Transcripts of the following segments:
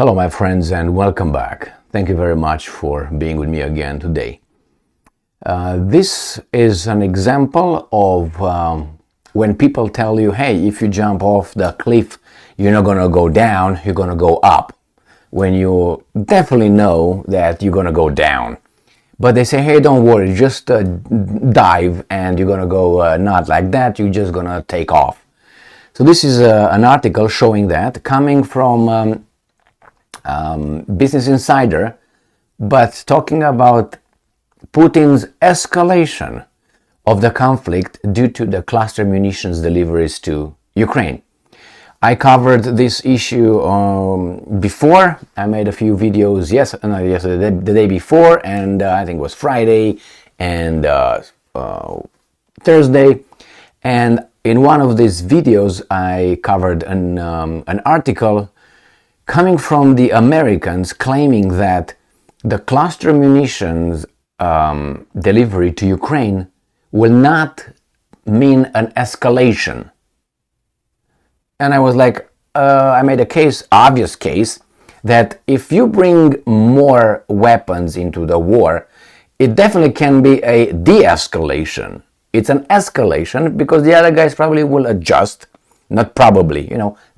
Hello my friends and welcome back. Thank you very much for being with me again today. This is an example of when people tell you, hey, if you jump off the cliff, you're not going to go down, you're going to go up. When you definitely know that you're going to go down. But they say, hey, don't worry, just dive and you're going to go not like that, you're just going to take off. So this is an article showing that coming from Business Insider, but talking about Putin's escalation of the conflict due to the cluster munitions deliveries to Ukraine. I covered this issue before. I made a few videos the day before, and I think it was Friday and Thursday. And in one of these videos, I covered an article coming from the Americans claiming that the cluster munitions delivery to Ukraine will not mean an escalation. And I was like, I made a obvious case, that if you bring more weapons into the war, it definitely can be a de-escalation. It's an escalation because the other guys probably will adjust, not probably,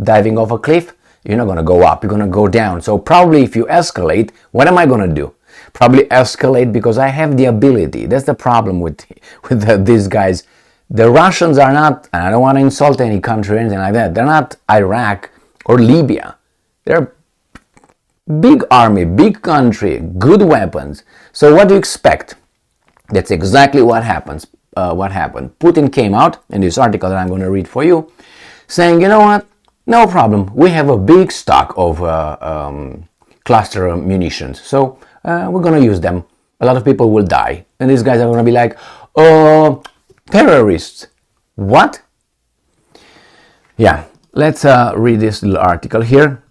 diving off a cliff, you're not going to go up, you're going to go down. So probably if you escalate, what am I going to do? Probably escalate because I have the ability. That's the problem with these guys. The Russians are not, and I don't want to insult any country or anything like that, they're not Iraq or Libya. They're big army, big country, good weapons. So what do you expect? That's exactly what happened. Putin came out in this article that I'm going to read for you, saying, you know what? No problem. We have a big stock of cluster munitions. So we're going to use them. A lot of people will die. And these guys are going to be like, oh, terrorists. What? Yeah, let's read this little article here.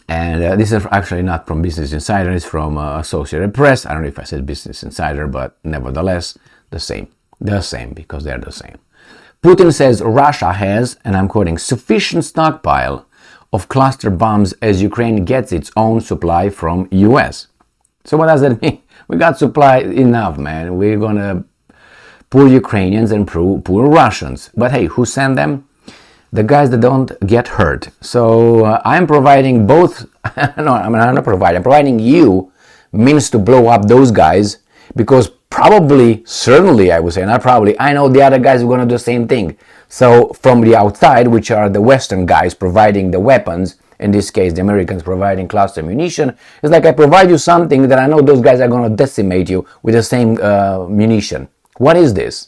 And this is actually not from Business Insider, it's from Associated Press. I don't know if I said Business Insider, but nevertheless, the same because they're the same. Putin says Russia has, and I'm quoting, sufficient stockpile of cluster bombs as Ukraine gets its own supply from US. So what does that mean? We got supply enough, man. We're gonna poor Ukrainians and poor Russians. But hey, who sent them? The guys that don't get hurt. So I'm providing both. No, I'm not providing. I'm providing you means to blow up those guys because probably, certainly, I would say, not probably, I know the other guys are going to do the same thing. So from the outside, which are the Western guys providing the weapons, in this case, the Americans providing cluster munition, it's like I provide you something that I know those guys are going to decimate you with the same munition. What is this?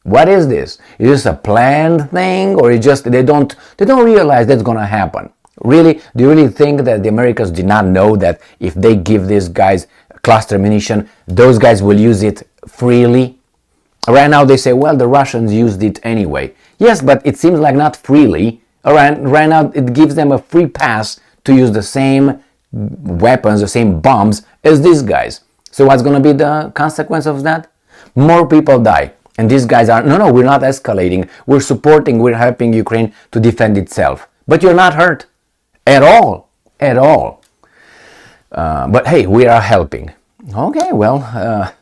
What is this? Is this a planned thing, or is just they don't realize that's going to happen? Really? Do you really think that the Americans did not know that if they give these guys cluster munition, those guys will use it freely? Right now they say, well, the Russians used it anyway. Yes, but it seems like not freely. Right now it gives them a free pass to use the same weapons, the same bombs as these guys. So what's going to be the consequence of that? More people die. And these guys are, no, we're not escalating. We're helping Ukraine to defend itself. But you're not hurt at all. But hey, we are helping. Okay, well,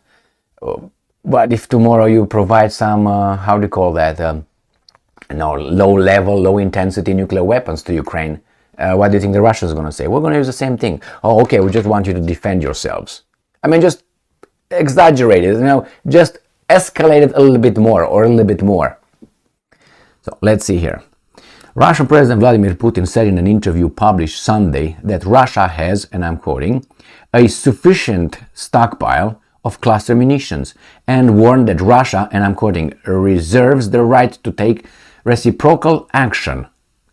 but if tomorrow you provide some, how do you call that, low intensity nuclear weapons to Ukraine, what do you think the Russians are going to say? We're going to use the same thing. Oh, okay, we just want you to defend yourselves. I mean, just exaggerate it, just escalate it a little bit more or a little bit more. So let's see here. Russian President Vladimir Putin said in an interview published Sunday that Russia has, and I'm quoting, a sufficient stockpile of cluster munitions and warned that Russia, and I'm quoting, reserves the right to take reciprocal action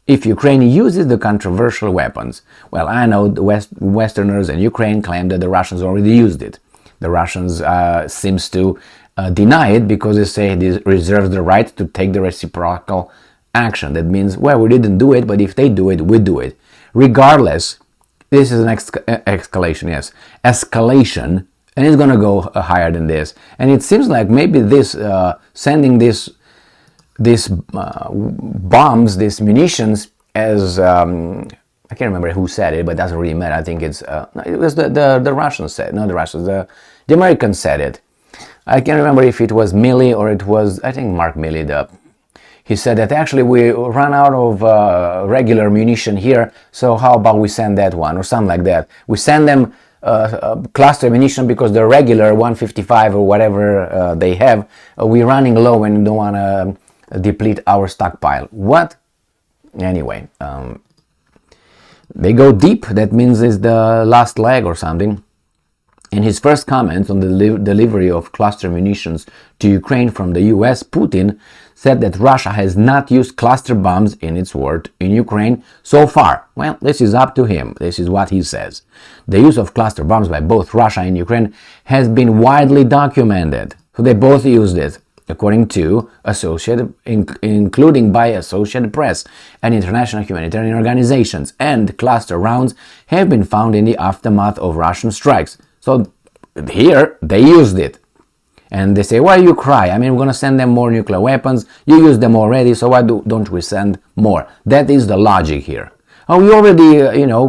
if Ukraine uses the controversial weapons. Well, I know the Westerners and Ukraine claim that the Russians already used it. The Russians seems to deny it because they say it reserves the right to take the reciprocal action. That means, well, we didn't do it, but if they do it, we do it. Regardless, this is an escalation, and it's going to go higher than this. And it seems like maybe this sending these bombs, these munitions, as I can't remember who said it, but it doesn't really matter. I think it was the Russians said, not the Russians, the Americans said it. I can't remember if it was Milley or it was, I think, Mark Milley. He said that actually we run out of regular munition here, so how about we send that one or something like that. We send them cluster munition because the regular 155 or whatever they have, we're running low and don't want to deplete our stockpile. What? Anyway, they go deep. That means it's the last leg or something. In his first comments on the delivery of cluster munitions to Ukraine from the US, Putin said that Russia has not used cluster bombs in its war in Ukraine so far. Well, this is up to him. This is what he says. The use of cluster bombs by both Russia and Ukraine has been widely documented. So they both used it, according to including by Associated Press and international humanitarian organizations, and cluster rounds have been found in the aftermath of Russian strikes. So here they used it. And they say, why you cry? I mean, we're going to send them more nuclear weapons. You use them already, so why don't we send more? That is the logic here. Oh, we already,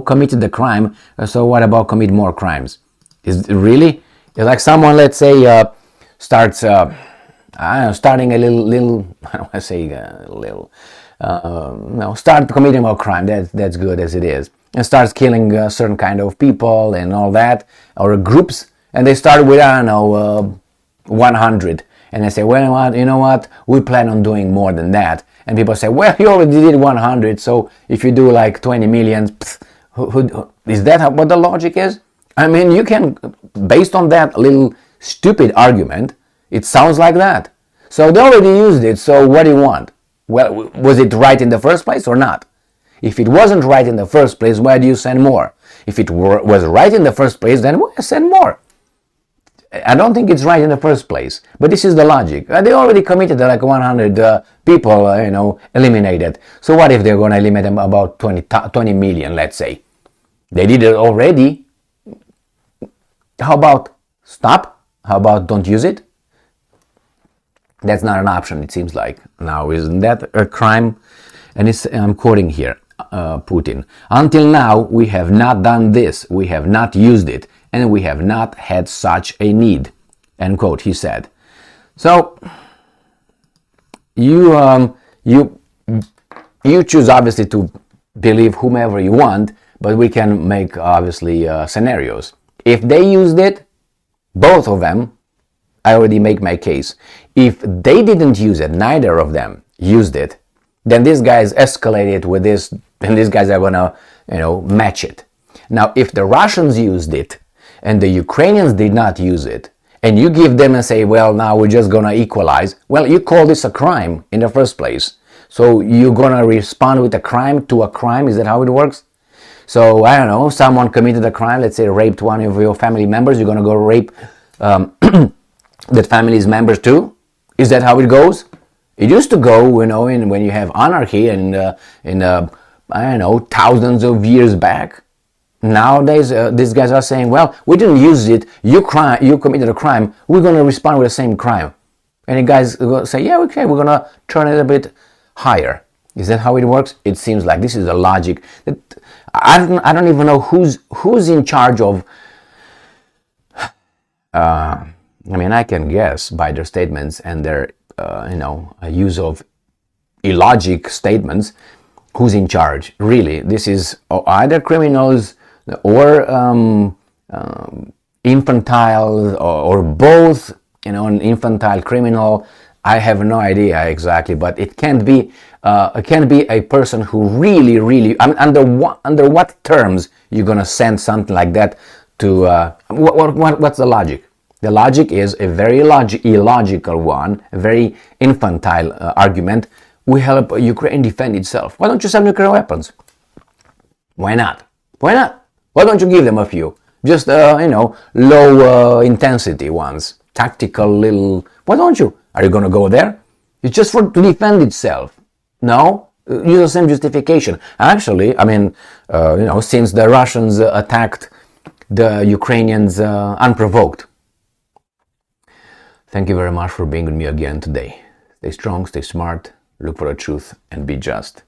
committed the crime, so what about commit more crimes? Is it really? It's like someone, let's say, starts, starting a little, I don't want to say a little, start committing more crime. That's good as it is. And starts killing a certain kind of people and all that, or groups, and they start with, 100, and they say, well, you know what, we plan on doing more than that, and people say, well, you already did 100, so if you do like 20 million, is that what the logic is? I mean, you can, based on that little stupid argument, it sounds like that. So they already used it, so what do you want? Well, was it right in the first place or not? If it wasn't right in the first place, why do you send more? If it was right in the first place, then why send more? I don't think it's right in the first place, but this is the logic. They already committed like 100 people, eliminated. So what if they're going to eliminate them about 20 million, let's say? They did it already. How about stop? How about don't use it? That's not an option, it seems like. Now, isn't that a crime? And I'm quoting here, Putin. Until now, we have not done this. We have not used it. And we have not had such a need, end quote, he said. So, you choose obviously to believe whomever you want, but we can make obviously scenarios. If they used it, both of them, I already make my case. If they didn't use it, neither of them used it, then these guys escalated with this, and these guys are gonna, match it. Now, if the Russians used it, and the Ukrainians did not use it, and you give them and say, well, now we're just going to equalize, well, you call this a crime in the first place. So you're going to respond with a crime to a crime? Is that how it works? So, I don't know, someone committed a crime, let's say raped one of your family members, you're going to go rape that family's members too? Is that how it goes? It used to go, when you have anarchy and thousands of years back. Nowadays, these guys are saying, well, we didn't use it, you committed a crime, we're going to respond with the same crime. And the guys say, yeah, okay, we're going to turn it a bit higher. Is that how it works? It seems like this is the logic. I don't even know who's in charge of... I can guess by their statements and their, use of illogic statements, who's in charge. Really, this is either criminals or infantile or both, an infantile criminal. I have no idea exactly, but it can be a person who really, under what terms you're gonna send something like that to? What's the logic? The logic is a very illogical one, a very infantile argument. We help Ukraine defend itself. Why don't you send nuclear weapons? Why not? Why not? Why don't you give them a few? Just, low intensity ones. Tactical little... Why don't you? Are you going to go there? It's just to defend itself. No? Use the same justification. Actually, since the Russians attacked the Ukrainians unprovoked. Thank you very much for being with me again today. Stay strong, stay smart, look for the truth, and be just.